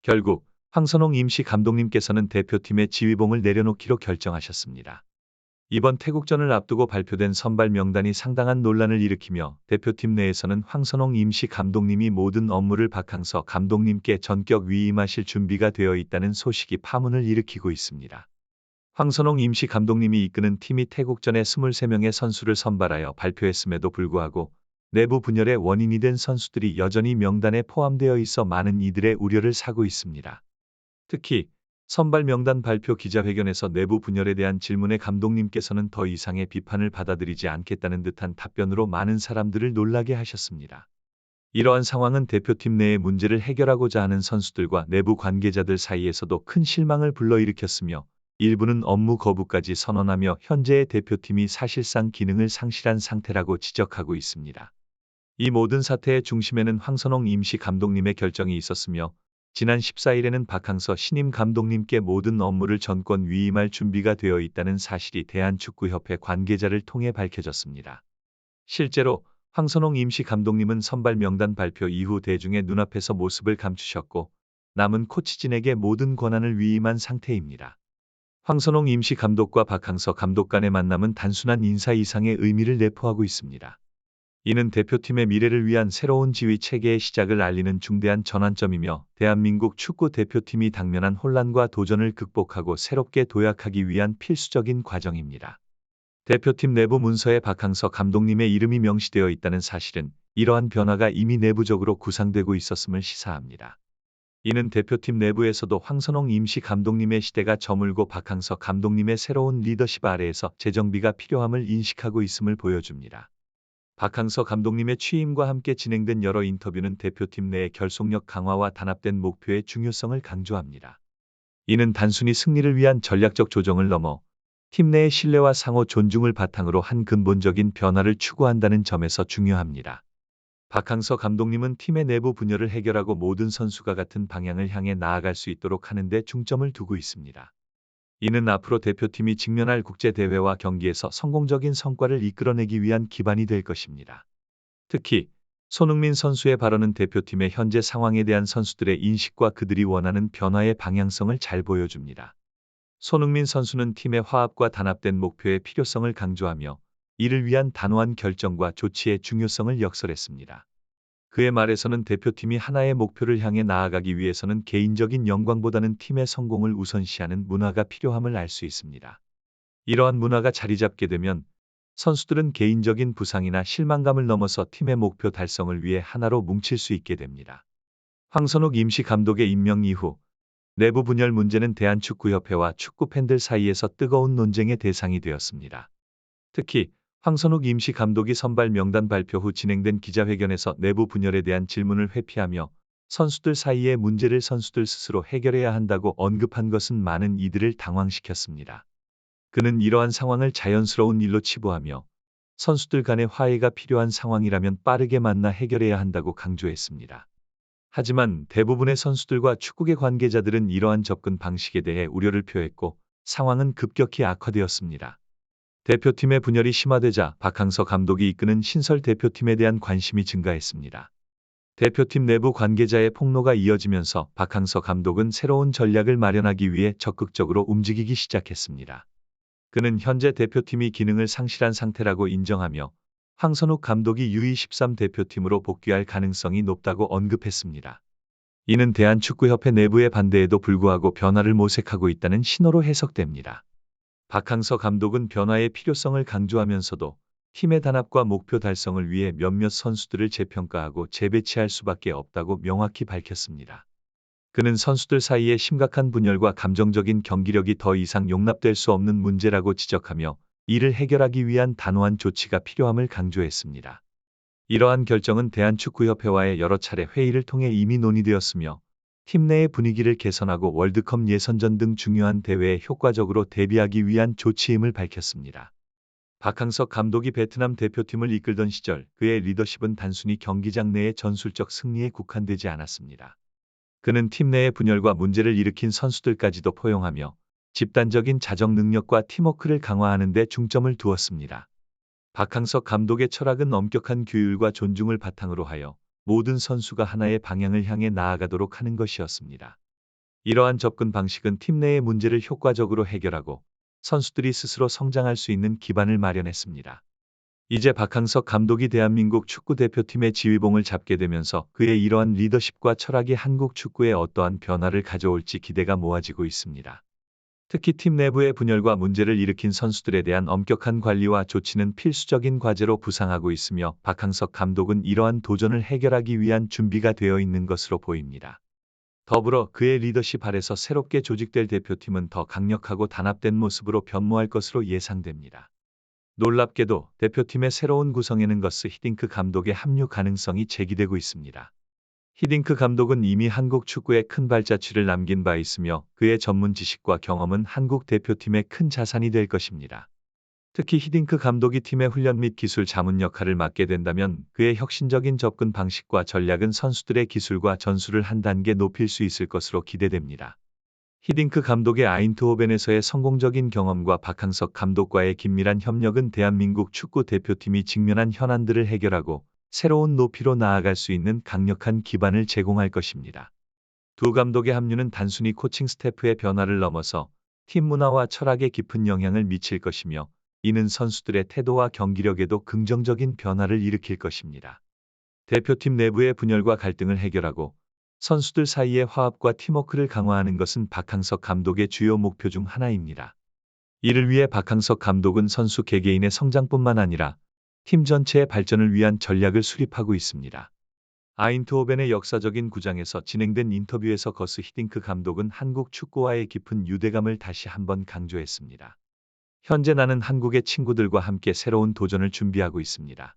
결국 황선홍 임시 감독님께서는 대표팀의 지휘봉을 내려놓기로 결정하셨습니다. 이번 태국전을 앞두고 발표된 선발 명단이 상당한 논란을 일으키며 대표팀 내에서는 황선홍 임시 감독님이 모든 업무를 박항서 감독님께 전격 위임하실 준비가 되어 있다는 소식이 파문을 일으키고 있습니다. 황선홍 임시 감독님이 이끄는 팀이 태국전에 23명의 선수를 선발하여 발표했음에도 불구하고 내부 분열의 원인이 된 선수들이 여전히 명단에 포함되어 있어 많은 이들의 우려를 사고 있습니다. 특히 선발 명단 발표 기자회견에서 내부 분열에 대한 질문에 감독님께서는 더 이상의 비판을 받아들이지 않겠다는 듯한 답변으로 많은 사람들을 놀라게 하셨습니다. 이러한 상황은 대표팀 내의 문제를 해결하고자 하는 선수들과 내부 관계자들 사이에서도 큰 실망을 불러일으켰으며 일부는 업무 거부까지 선언하며 현재의 대표팀이 사실상 기능을 상실한 상태라고 지적하고 있습니다. 이 모든 사태의 중심에는 황선홍 임시 감독님의 결정이 있었으며 지난 14일에는 박항서 신임 감독님께 모든 업무를 전권 위임할 준비가 되어 있다는 사실이 대한축구협회 관계자를 통해 밝혀졌습니다. 실제로 황선홍 임시 감독님은 선발 명단 발표 이후 대중의 눈앞에서 모습을 감추셨고 남은 코치진에게 모든 권한을 위임한 상태입니다. 황선홍 임시 감독과 박항서 감독 간의 만남은 단순한 인사 이상의 의미를 내포하고 있습니다. 이는 대표팀의 미래를 위한 새로운 지휘 체계의 시작을 알리는 중대한 전환점이며 대한민국 축구 대표팀이 당면한 혼란과 도전을 극복하고 새롭게 도약하기 위한 필수적인 과정입니다. 대표팀 내부 문서에 박항서 감독님의 이름이 명시되어 있다는 사실은 이러한 변화가 이미 내부적으로 구상되고 있었음을 시사합니다. 이는 대표팀 내부에서도 황선홍 임시 감독님의 시대가 저물고 박항서 감독님의 새로운 리더십 아래에서 재정비가 필요함을 인식하고 있음을 보여줍니다. 박항서 감독님의 취임과 함께 진행된 여러 인터뷰는 대표팀 내의 결속력 강화와 단합된 목표의 중요성을 강조합니다. 이는 단순히 승리를 위한 전략적 조정을 넘어 팀 내의 신뢰와 상호 존중을 바탕으로 한 근본적인 변화를 추구한다는 점에서 중요합니다. 박항서 감독님은 팀의 내부 분열을 해결하고 모든 선수가 같은 방향을 향해 나아갈 수 있도록 하는 데 중점을 두고 있습니다. 이는 앞으로 대표팀이 직면할 국제대회와 경기에서 성공적인 성과를 이끌어내기 위한 기반이 될 것입니다. 특히 손흥민 선수의 발언은 대표팀의 현재 상황에 대한 선수들의 인식과 그들이 원하는 변화의 방향성을 잘 보여줍니다. 손흥민 선수는 팀의 화합과 단합된 목표의 필요성을 강조하며 이를 위한 단호한 결정과 조치의 중요성을 역설했습니다. 그의 말에서는 대표팀이 하나의 목표를 향해 나아가기 위해서는 개인적인 영광보다는 팀의 성공을 우선시하는 문화가 필요함을 알 수 있습니다. 이러한 문화가 자리 잡게 되면 선수들은 개인적인 부상이나 실망감을 넘어서 팀의 목표 달성을 위해 하나로 뭉칠 수 있게 됩니다. 황선욱 임시 감독의 임명 이후 내부 분열 문제는 대한축구협회와 축구팬들 사이에서 뜨거운 논쟁의 대상이 되었습니다. 특히 황선욱 임시 감독이 선발 명단 발표 후 진행된 기자회견에서 내부 분열에 대한 질문을 회피하며 선수들 사이의 문제를 선수들 스스로 해결해야 한다고 언급한 것은 많은 이들을 당황시켰습니다. 그는 이러한 상황을 자연스러운 일로 치부하며 선수들 간의 화해가 필요한 상황이라면 빠르게 만나 해결해야 한다고 강조했습니다. 하지만 대부분의 선수들과 축구계 관계자들은 이러한 접근 방식에 대해 우려를 표했고 상황은 급격히 악화되었습니다. 대표팀의 분열이 심화되자 박항서 감독이 이끄는 신설 대표팀에 대한 관심이 증가했습니다. 대표팀 내부 관계자의 폭로가 이어지면서 박항서 감독은 새로운 전략을 마련하기 위해 적극적으로 움직이기 시작했습니다. 그는 현재 대표팀이 기능을 상실한 상태라고 인정하며 황선욱 감독이 U23 대표팀으로 복귀할 가능성이 높다고 언급했습니다. 이는 대한축구협회 내부의 반대에도 불구하고 변화를 모색하고 있다는 신호로 해석됩니다. 박항서 감독은 변화의 필요성을 강조하면서도 팀의 단합과 목표 달성을 위해 몇몇 선수들을 재평가하고 재배치할 수밖에 없다고 명확히 밝혔습니다. 그는 선수들 사이의 심각한 분열과 감정적인 경기력이 더 이상 용납될 수 없는 문제라고 지적하며 이를 해결하기 위한 단호한 조치가 필요함을 강조했습니다. 이러한 결정은 대한축구협회와의 여러 차례 회의를 통해 이미 논의되었으며 팀 내의 분위기를 개선하고 월드컵 예선전 등 중요한 대회에 효과적으로 대비하기 위한 조치임을 밝혔습니다. 박항석 감독이 베트남 대표팀을 이끌던 시절 그의 리더십은 단순히 경기장 내의 전술적 승리에 국한되지 않았습니다. 그는 팀 내의 분열과 문제를 일으킨 선수들까지도 포용하며 집단적인 자정 능력과 팀워크를 강화하는 데 중점을 두었습니다. 박항석 감독의 철학은 엄격한 규율과 존중을 바탕으로 하여 모든 선수가 하나의 방향을 향해 나아가도록 하는 것이었습니다. 이러한 접근 방식은 팀 내의 문제를 효과적으로 해결하고 선수들이 스스로 성장할 수 있는 기반을 마련했습니다. 이제 박항석 감독이 대한민국 축구 대표팀의 지휘봉을 잡게 되면서 그의 이러한 리더십과 철학이 한국 축구에 어떠한 변화를 가져올지 기대가 모아지고 있습니다. 특히 팀 내부의 분열과 문제를 일으킨 선수들에 대한 엄격한 관리와 조치는 필수적인 과제로 부상하고 있으며 박항석 감독은 이러한 도전을 해결하기 위한 준비가 되어 있는 것으로 보입니다. 더불어 그의 리더십 아래서 새롭게 조직될 대표팀은 더 강력하고 단합된 모습으로 변모할 것으로 예상됩니다. 놀랍게도 대표팀의 새로운 구성에는 거스 히딩크 감독의 합류 가능성이 제기되고 있습니다. 히딩크 감독은 이미 한국 축구에 큰 발자취를 남긴 바 있으며 그의 전문 지식과 경험은 한국 대표팀의 큰 자산이 될 것입니다. 특히 히딩크 감독이 팀의 훈련 및 기술 자문 역할을 맡게 된다면 그의 혁신적인 접근 방식과 전략은 선수들의 기술과 전술을 한 단계 높일 수 있을 것으로 기대됩니다. 히딩크 감독의 아인트호벤에서의 성공적인 경험과 박항석 감독과의 긴밀한 협력은 대한민국 축구 대표팀이 직면한 현안들을 해결하고 새로운 높이로 나아갈 수 있는 강력한 기반을 제공할 것입니다. 두 감독의 합류는 단순히 코칭 스태프의 변화를 넘어서 팀 문화와 철학에 깊은 영향을 미칠 것이며 이는 선수들의 태도와 경기력에도 긍정적인 변화를 일으킬 것입니다. 대표팀 내부의 분열과 갈등을 해결하고 선수들 사이의 화합과 팀워크를 강화하는 것은 박항석 감독의 주요 목표 중 하나입니다. 이를 위해 박항석 감독은 선수 개개인의 성장뿐만 아니라 팀 전체의 발전을 위한 전략을 수립하고 있습니다. 아인트호벤의 역사적인 구장에서 진행된 인터뷰에서 거스 히딩크 감독은 한국 축구와의 깊은 유대감을 다시 한번 강조했습니다. 현재 나는 한국의 친구들과 함께 새로운 도전을 준비하고 있습니다.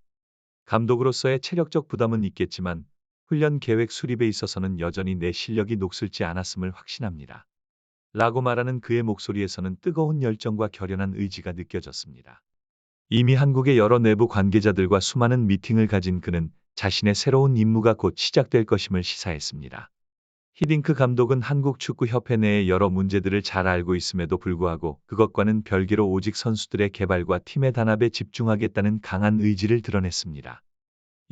감독으로서의 체력적 부담은 있겠지만 훈련 계획 수립에 있어서는 여전히 내 실력이 녹슬지 않았음을 확신합니다. 라고 말하는 그의 목소리에서는 뜨거운 열정과 결연한 의지가 느껴졌습니다. 이미 한국의 여러 내부 관계자들과 수많은 미팅을 가진 그는 자신의 새로운 임무가 곧 시작될 것임을 시사했습니다. 히딩크 감독은 한국축구협회 내의 여러 문제들을 잘 알고 있음에도 불구하고 그것과는 별개로 오직 선수들의 개발과 팀의 단합에 집중하겠다는 강한 의지를 드러냈습니다.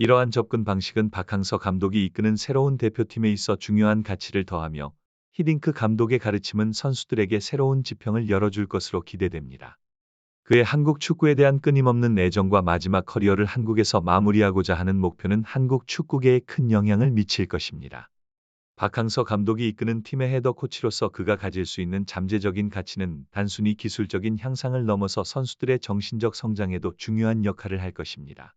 이러한 접근 방식은 박항서 감독이 이끄는 새로운 대표팀에 있어 중요한 가치를 더하며 히딩크 감독의 가르침은 선수들에게 새로운 지평을 열어줄 것으로 기대됩니다. 그의 한국 축구에 대한 끊임없는 애정과 마지막 커리어를 한국에서 마무리하고자 하는 목표는 한국 축구계에 큰 영향을 미칠 것입니다. 박항서 감독이 이끄는 팀의 헤더 코치로서 그가 가질 수 있는 잠재적인 가치는 단순히 기술적인 향상을 넘어서 선수들의 정신적 성장에도 중요한 역할을 할 것입니다.